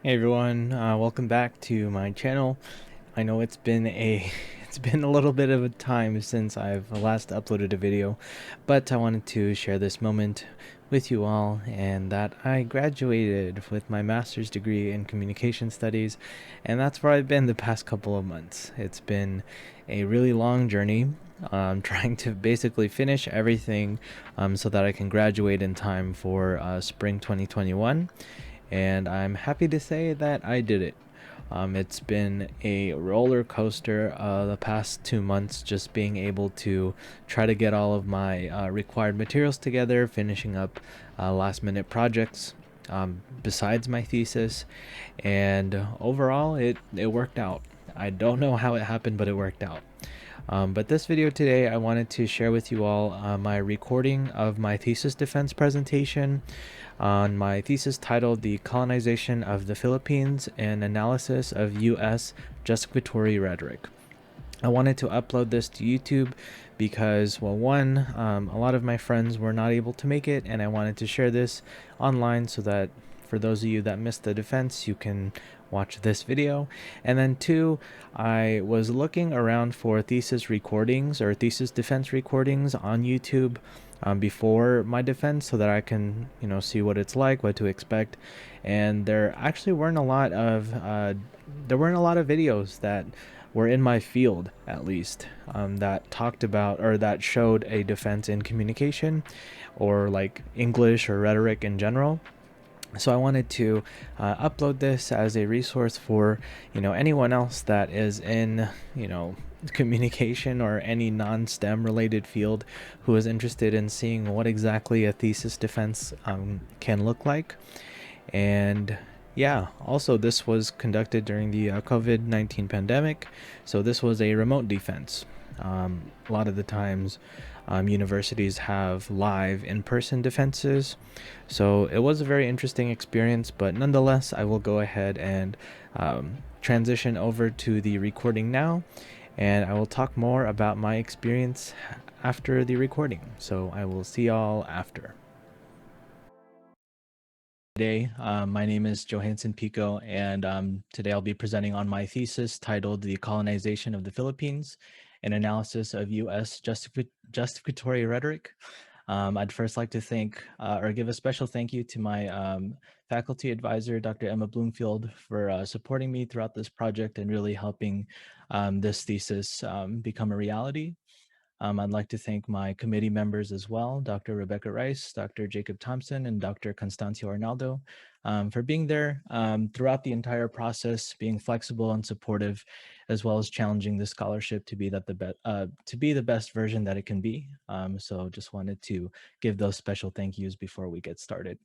Hey everyone, welcome back to my channel. I know it's been a it's been a little bit of a time since I've last uploaded a video, but I wanted to share this moment with you all and that I graduated with my master's degree in communication studies, and that's where I've been the past couple of months. It's been a really long journey. Trying to basically finish everything so that I can graduate in time for spring 2021, and I'm happy to say that I did it. It's been a roller coaster the past 2 months, just being able to try to get all of my required materials together, finishing up last minute projects besides my thesis, and overall it worked out. I don't know how it happened, but it worked out. But this video today, I wanted to share with you all my recording of my thesis defense presentation on my thesis titled The Colonization of the Philippines, an Analysis of U.S. Justificatory Rhetoric. I wanted to upload this to YouTube because, well, one, a lot of my friends were not able to make it, and I wanted to share this online so that for those of you that missed the defense, you can watch this video. And then two, I was looking around for thesis recordings or thesis defense recordings on YouTube before my defense so that I can, see what it's like, what to expect. And there actually weren't a lot of videos that were in my field, at least, that talked about or that showed a defense in communication or like English or rhetoric in general. So I wanted to upload this as a resource for anyone else that is in communication or any non-STEM related field who is interested in seeing what exactly a thesis defense can look like. And yeah, also this was conducted during the COVID-19 pandemic, so this was a remote defense. A lot of the times, universities have live in-person defenses, so it was a very interesting experience. But nonetheless, I will go ahead and transition over to the recording now, and I will talk more about my experience after the recording. So I will see y'all after. Today, my name is Johansson Pico, and today I'll be presenting on my thesis titled The Colonization of the Philippines, an Analysis of U.S. Justificatory Rhetoric. I'd first like to thank or give a special thank you to my faculty advisor, Dr. Emma Bloomfield, for supporting me throughout this project and really helping this thesis become a reality. I'd like to thank my committee members as well, Dr. Rebecca Rice, Dr. Jacob Thompson, and Dr. Constancio Arnaldo, for being there throughout the entire process, being flexible and supportive, as well as challenging the scholarship to be the best version that it can be. So just wanted to give those special thank yous before we get started.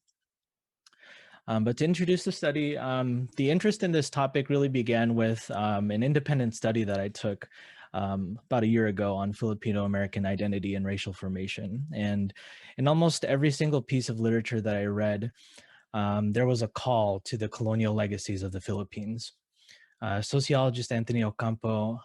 But to introduce the study, the interest in this topic really began with an independent study that I took about a year ago on Filipino American identity and racial formation. And in almost every single piece of literature that I read, there was a call to the colonial legacies of the Philippines. Sociologist Anthony Ocampo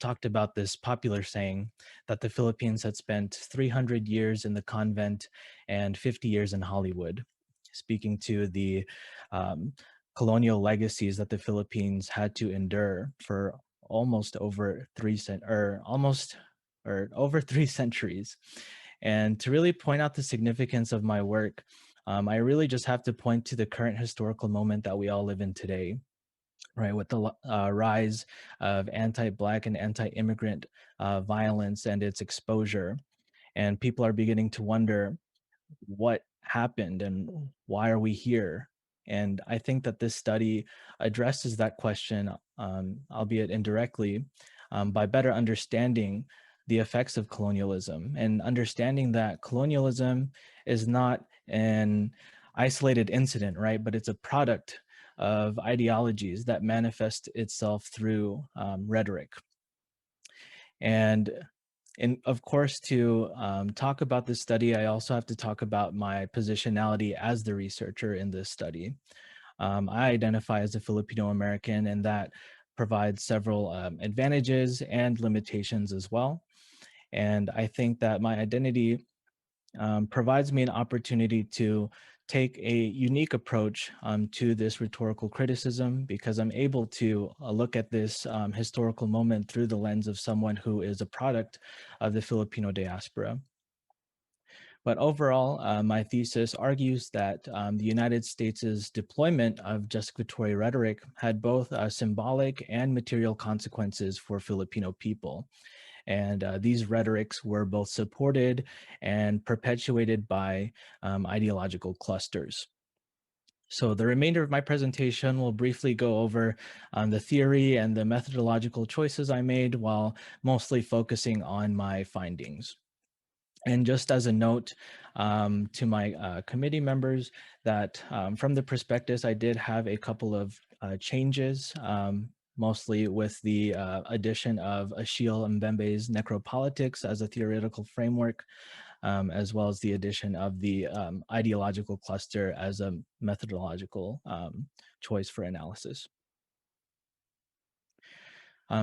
talked about this popular saying that the Philippines had spent 300 years in the convent and 50 years in Hollywood, speaking to the um, colonial legacies that the Philippines had to endure for almost over over 3 centuries. And to really point out the significance of my work, I really just have to point to the current historical moment that we all live in today, right? With the rise of anti-Black and anti-immigrant violence and its exposure. And people are beginning to wonder what happened and why are we here? And I think that this study addresses that question, albeit indirectly, by better understanding the effects of colonialism and understanding that colonialism is not an isolated incident, right? But it's a product of ideologies that manifest itself through rhetoric. And of course, to talk about this study, I also have to talk about my positionality as the researcher in this study. I identify as a Filipino American, and that provides several advantages and limitations as well. And I think that my identity provides me an opportunity to take a unique approach to this rhetorical criticism because I'm able to look at this historical moment through the lens of someone who is a product of the Filipino diaspora. But overall, my thesis argues that the United States' deployment of justificatory rhetoric had both symbolic and material consequences for Filipino people. And these rhetorics were both supported and perpetuated by ideological clusters. So the remainder of my presentation will briefly go over the theory and the methodological choices I made while mostly focusing on my findings. And just as a note to my committee members that from the prospectus, I did have a couple of changes, mostly with the addition of Achille Mbembe's necropolitics as a theoretical framework, as well as the addition of the ideological cluster as a methodological choice for analysis.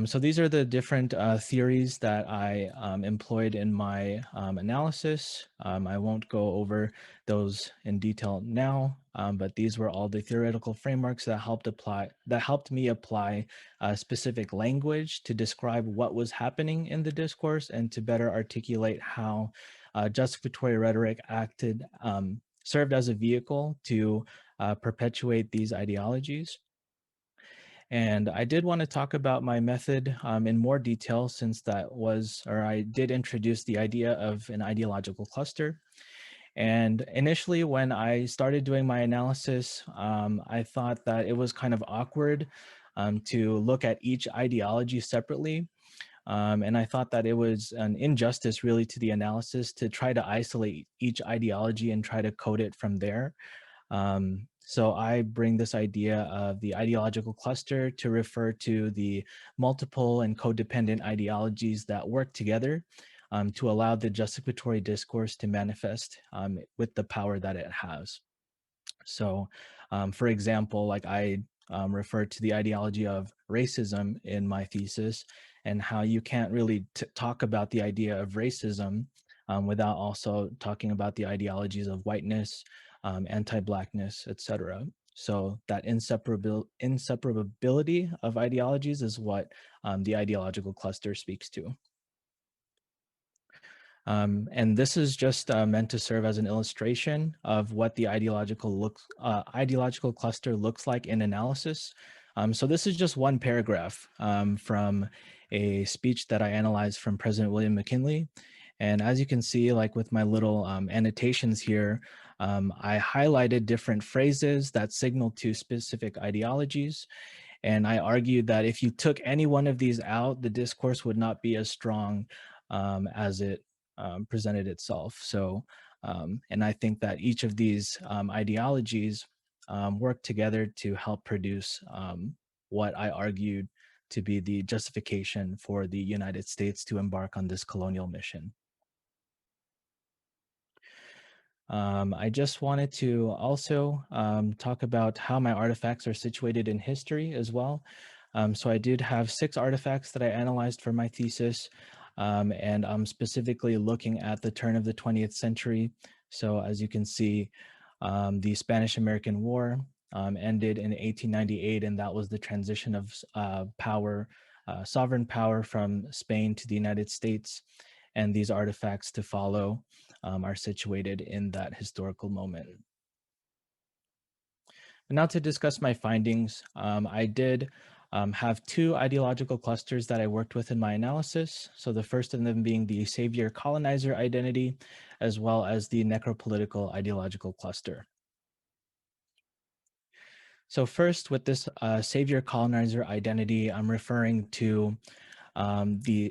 So these are the different theories that I employed in my analysis. I won't go over those in detail now, but these were all the theoretical frameworks that helped me apply specific language to describe what was happening in the discourse and to better articulate how justificatory rhetoric served as a vehicle to perpetuate these ideologies. And I did want to talk about my method in more detail since I did introduce the idea of an ideological cluster. And initially, when I started doing my analysis, I thought that it was kind of awkward to look at each ideology separately. And I thought that it was an injustice really to the analysis to try to isolate each ideology and try to code it from there. So I bring this idea of the ideological cluster to refer to the multiple and codependent ideologies that work together to allow the justificatory discourse to manifest with the power that it has. So, for example, like I referred to the ideology of racism in my thesis and how you can't really talk about the idea of racism without also talking about the ideologies of whiteness, anti-blackness, etc. So that inseparability of ideologies is what the ideological cluster speaks to. And this is just meant to serve as an illustration of what the ideological cluster looks like in analysis. So this is just one paragraph from a speech that I analyzed from President William McKinley. And as you can see, like with my little annotations here, I highlighted different phrases that signal to specific ideologies. And I argued that if you took any one of these out, the discourse would not be as strong as it presented itself. So, and I think that each of these ideologies work together to help produce what I argued to be the justification for the United States to embark on this colonial mission. I just wanted to also talk about how my artifacts are situated in history as well. So I did have 6 artifacts that I analyzed for my thesis, and I'm specifically looking at the turn of the 20th century. So as you can see, the Spanish-American War ended in 1898, and that was the transition of sovereign power from Spain to the United States. And these artifacts to follow are situated in that historical moment. And now to discuss my findings, I did have 2 ideological clusters that I worked with in my analysis. So the first of them being the savior colonizer identity, as well as the necropolitical ideological cluster. So first, with this savior colonizer identity, I'm referring to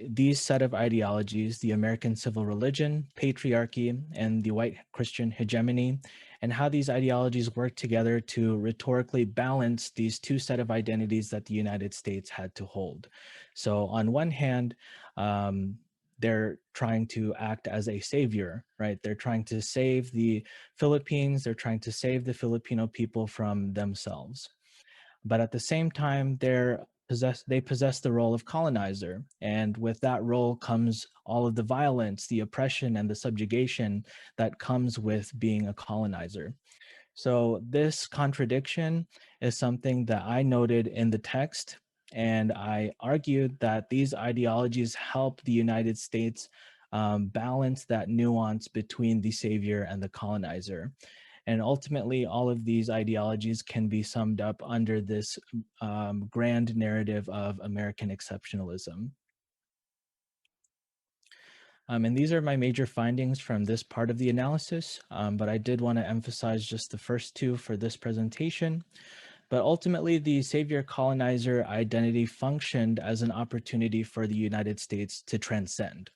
these set of ideologies, the American civil religion, patriarchy, and the white Christian hegemony, and how these ideologies work together to rhetorically balance these 2 set of identities that the United States had to hold. So on one hand, they're trying to act as a savior, right? They're trying to save the Philippines, they're trying to save the Filipino people from themselves. But at the same time, they possess the role of colonizer. And with that role comes all of the violence, the oppression, and the subjugation that comes with being a colonizer. So this contradiction is something that I noted in the text, and I argued that these ideologies help the United States balance that nuance between the savior and the colonizer. And ultimately, all of these ideologies can be summed up under this grand narrative of American exceptionalism. And these are my major findings from this part of the analysis, but I did want to emphasize just the first two for this presentation. But ultimately, the savior colonizer identity functioned as an opportunity for the United States to transcend.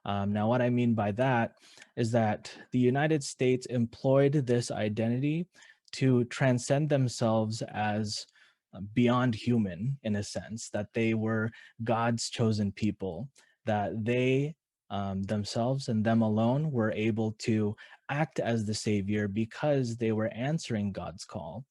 Now, what I mean by that is that the United States employed this identity to transcend themselves as beyond human, in a sense, that they were God's chosen people, that they themselves and them alone were able to act as the savior because they were answering God's call.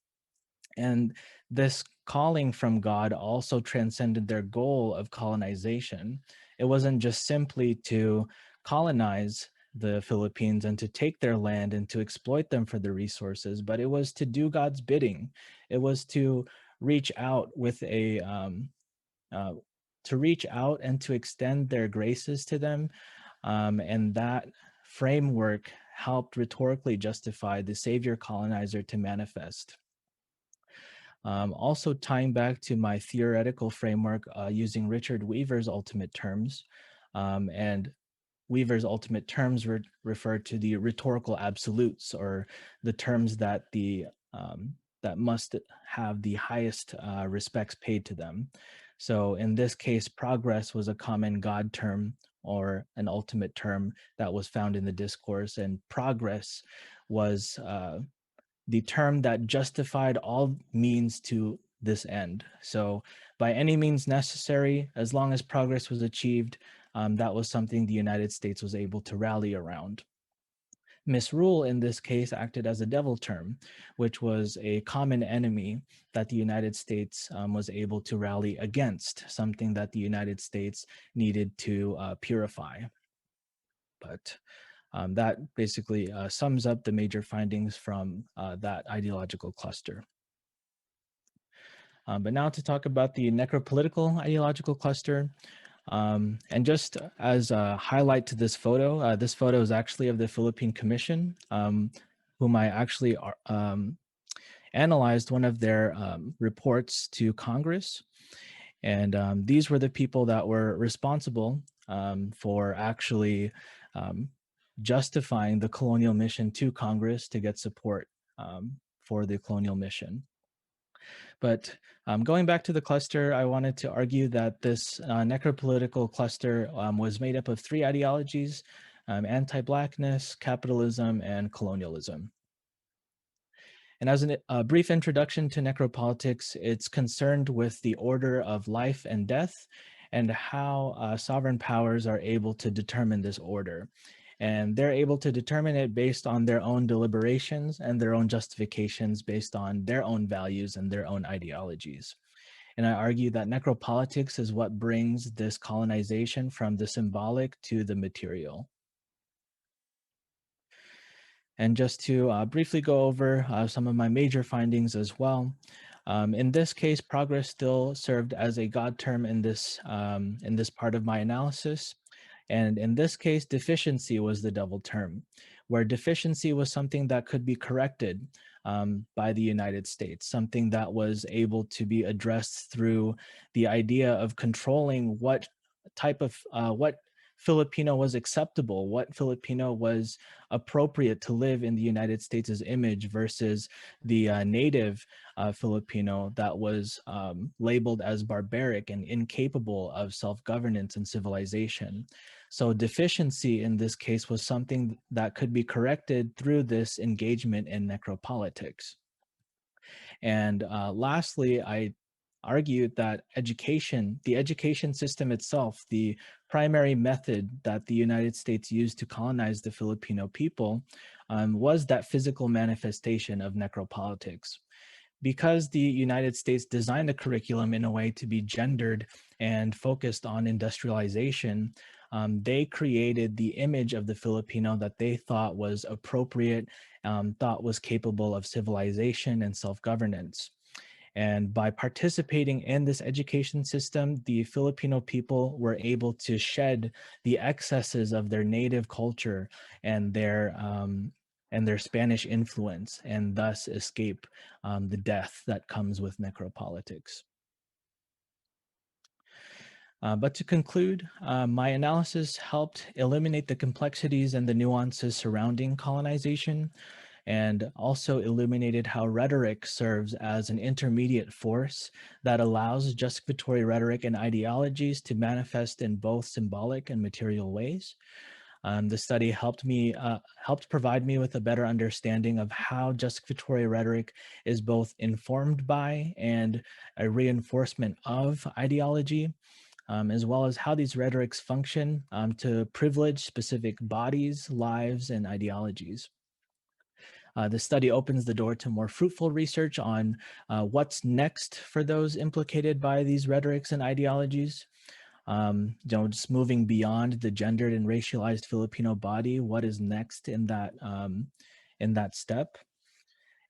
And this calling from God also transcended their goal of colonization. It wasn't just simply to colonize the Philippines and to take their land and to exploit them for the resources, but it was to do God's bidding. It was to reach out with uh, to reach out and to extend their graces to them. And that framework helped rhetorically justify the savior colonizer to manifest. Also tying back to my theoretical framework using Richard Weaver's ultimate terms, and Weaver's ultimate terms refer to the rhetorical absolutes, or the terms that that must have the highest respects paid to them. So in this case, progress was a common God term or an ultimate term that was found in the discourse, and progress was the term that justified all means to this end. So, by any means necessary, as long as progress was achieved, that was something the United States was able to rally around. Misrule in this case acted as a devil term, which was a common enemy that the United States was able to rally against, something that the United States needed to purify. But that basically sums up the major findings from that ideological cluster. But now to talk about the necropolitical ideological cluster. And just as a highlight to this photo is actually of the Philippine Commission, whom I actually analyzed one of their reports to Congress. And these were the people that were responsible for actually justifying the colonial mission to Congress to get support for the colonial mission. But going back to the cluster, I wanted to argue that this necropolitical cluster was made up of three ideologies: anti-Blackness, capitalism, and colonialism. And as a brief introduction to necropolitics, it's concerned with the order of life and death and how sovereign powers are able to determine this order. And they're able to determine it based on their own deliberations and their own justifications based on their own values and their own ideologies. And I argue that necropolitics is what brings this colonization from the symbolic to the material. And just to briefly go over some of my major findings as well. In this case, progress still served as a God term in this part of my analysis. And in this case, deficiency was the devil term, where deficiency was something that could be corrected by the United States, something that was able to be addressed through the idea of controlling what type of, what Filipino was acceptable, what Filipino was appropriate to live in the United States' image versus the native Filipino that was labeled as barbaric and incapable of self-governance and civilization. So deficiency in this case was something that could be corrected through this engagement in necropolitics. And lastly, I argued that the education system itself, the primary method that the United States used to colonize the Filipino people, was that physical manifestation of necropolitics. Because the United States designed the curriculum in a way to be gendered and focused on industrialization, they created the image of the Filipino that they thought was appropriate, thought was capable of civilization and self-governance. And by participating in this education system, the Filipino people were able to shed the excesses of their native culture and their Spanish influence, and thus escape the death that comes with necropolitics. But to conclude, my analysis helped eliminate the complexities and the nuances surrounding colonization, and also illuminated how rhetoric serves as an intermediate force that allows justificatory rhetoric and ideologies to manifest in both symbolic and material ways. The study helped provide me with a better understanding of how justificatory rhetoric is both informed by and a reinforcement of ideology, as well as how these rhetorics function to privilege specific bodies, lives, and ideologies. The study opens the door to more fruitful research on what's next for those implicated by these rhetorics and ideologies. Just moving beyond the gendered and racialized Filipino body, what is next in that step?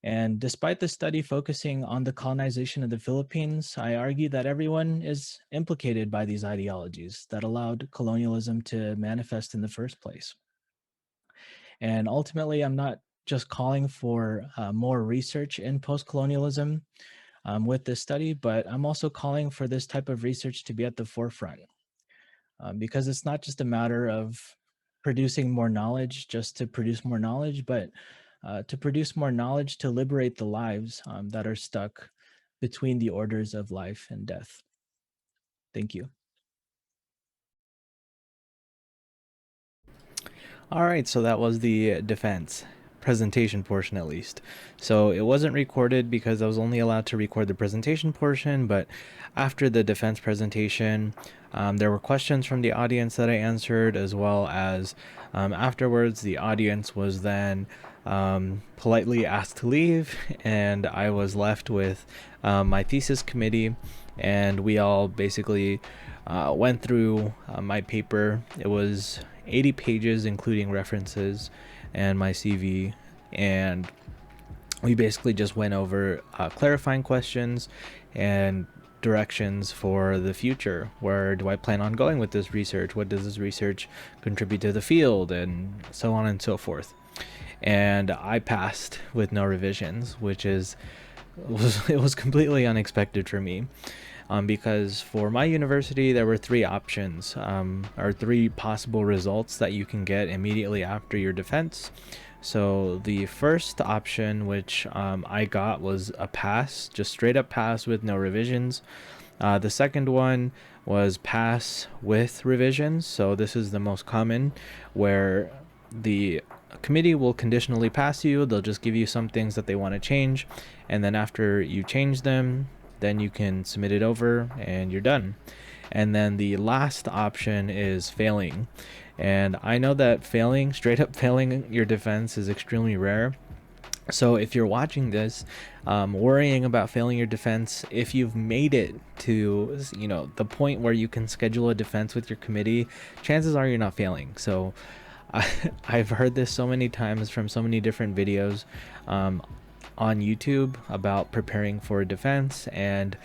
And despite the study focusing on the colonization of the Philippines, I argue that everyone is implicated by these ideologies that allowed colonialism to manifest in the first place. And ultimately, I'm not just calling for more research in postcolonialism with this study, but I'm also calling for this type of research to be at the forefront, because it's not just a matter of producing more knowledge just to produce more knowledge, but to produce more knowledge to liberate the lives that are stuck between the orders of life and death. Thank you. All right, so that was the defense presentation portion, at least. So it wasn't recorded because I was only allowed to record the presentation portion, but after the defense presentation, there were questions from the audience that I answered, as well as afterwards the audience was then politely asked to leave, and I was left with my thesis committee, and we all basically went through my paper. It was 80 pages, including references and my CV, and we basically just went over clarifying questions and directions for the future. Where do I plan on going with this research? What does this research contribute to the field? And so on and so forth. And I passed with no revisions, which it was completely unexpected for me. Because for my university, there were three options, or three possible results that you can get immediately after your defense. So the first option, which I got, was a pass, just straight up pass with no revisions. The second one was pass with revisions. So this is the most common, where the committee will conditionally pass you. They'll just give you some things that they want to change, and then after you change them, then you can submit it over and you're done. And then the last option is failing. And I know that straight up failing your defense is extremely rare. So if you're watching this, worrying about failing your defense, if you've made it to, the point where you can schedule a defense with your committee, chances are you're not failing. So I've heard this so many times from so many different videos on YouTube about preparing for a defense, and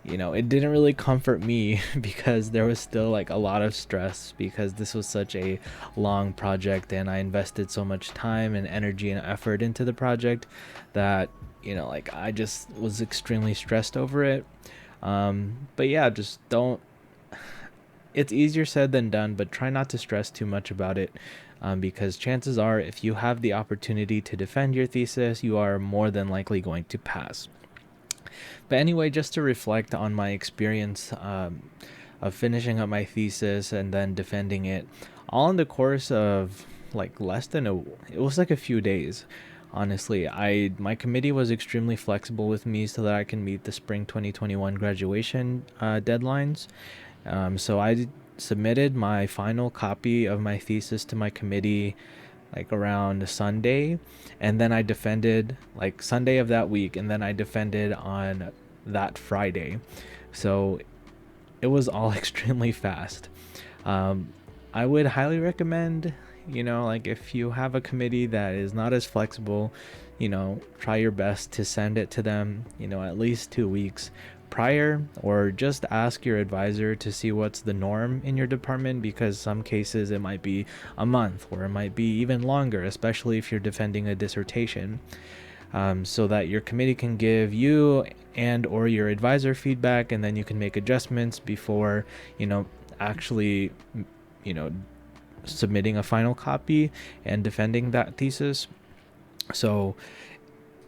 it didn't really comfort me because there was still like a lot of stress, because this was such a long project and I invested so much time and energy and effort into the project that I just was extremely stressed over it. But yeah, just don't it's easier said than done, but try not to stress too much about it, because chances are, if you have the opportunity to defend your thesis, you are more than likely going to pass. But anyway, just to reflect on my experience of finishing up my thesis and then defending it, all in the course of like it was like a few days. Honestly, my committee was extremely flexible with me so that I can meet the spring 2021 graduation deadlines. So I submitted my final copy of my thesis to my committee like around Sunday, and then I defended like Sunday of that week, and then I defended on that Friday. So it was all extremely fast. I would highly recommend, like if you have a committee that is not as flexible, try your best to send it to them, at least 2 weeks prior, or just ask your advisor to see what's the norm in your department, because some cases it might be a month or it might be even longer, especially if you're defending a dissertation. So that your committee can give you and or your advisor feedback, and then you can make adjustments before actually you know submitting a final copy and defending that thesis. So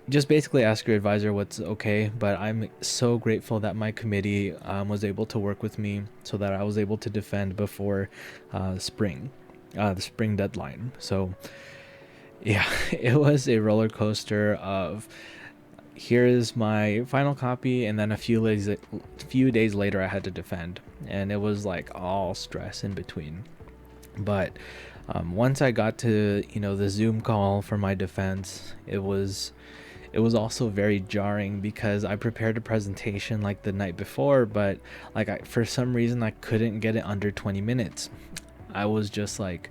just basically ask your advisor what's okay, but I'm so grateful that my committee was able to work with me so that I was able to defend before the spring deadline. So yeah, it was a roller coaster of, here's my final copy, and then a few days later I had to defend, and it was like all stress in between. But once I got to the Zoom call for my defense, it was also very jarring because I prepared a presentation like the night before, but like for some reason I couldn't get it under 20 minutes. I was just like,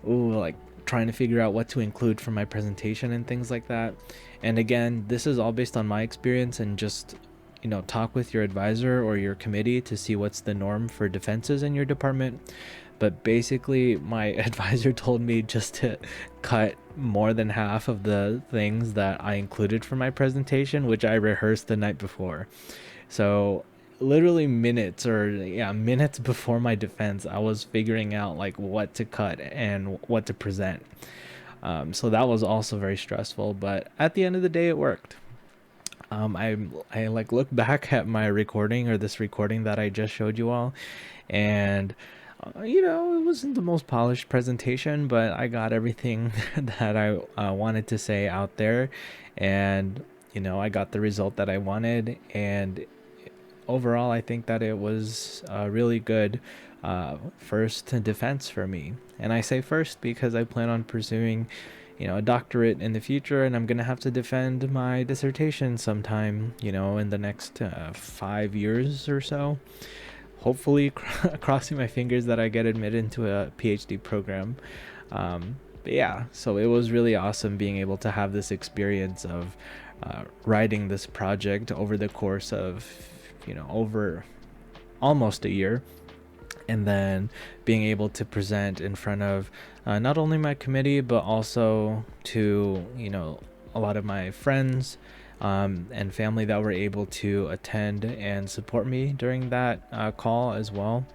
ooh, like trying to figure out what to include for my presentation and things like that. And again, this is all based on my experience, and just talk with your advisor or your committee to see what's the norm for defenses in your department. But basically my advisor told me just to cut more than half of the things that I included for my presentation, which I rehearsed the night before. So literally minutes before my defense, I was figuring out like what to cut and what to present. So that was also very stressful, but at the end of the day it worked. I like look back at my recording, or this recording that I just showed you all, and it wasn't the most polished presentation, but I got everything that I wanted to say out there, and I got the result that I wanted. And overall, I think that it was a really good first defense for me. And I say first because I plan on pursuing a doctorate in the future, and I'm gonna have to defend my dissertation sometime in the next 5 years or so, hopefully. Crossing my fingers that I get admitted into a PhD program. But yeah, so it was really awesome being able to have this experience of writing this project over the course of over almost a year, and then being able to present in front of not only my committee but also to a lot of my friends and family that were able to attend and support me during that call as well.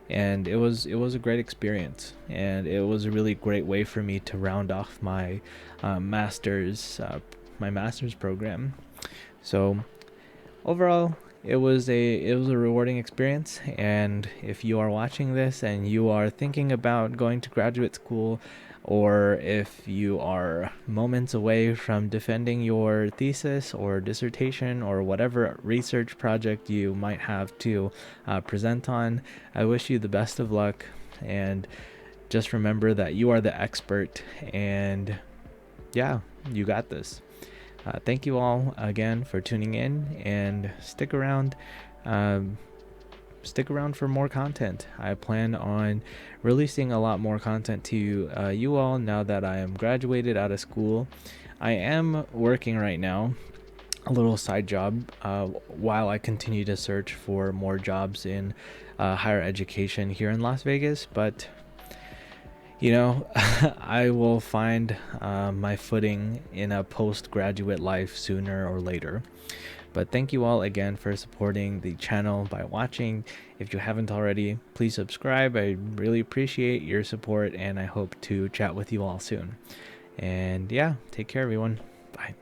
And it was a great experience, and it was a really great way for me to round off my master's program. So overall, it was a rewarding experience. And if you are watching this and you are thinking about going to graduate school, or if you are moments away from defending your thesis or dissertation or whatever research project you might have to present on, I wish you the best of luck. And just remember that you are the expert, and yeah, you got this. Thank you all again for tuning in, and stick around. Stick around for more content. I plan on releasing a lot more content to you all now that I am graduated out of school. I am working right now, a little side job, while I continue to search for more jobs in higher education here in Las Vegas. But I will find my footing in a postgraduate life sooner or later. But thank you all again for supporting the channel by watching. If you haven't already, please subscribe. I really appreciate your support, and I hope to chat with you all soon. And yeah, take care, everyone. Bye.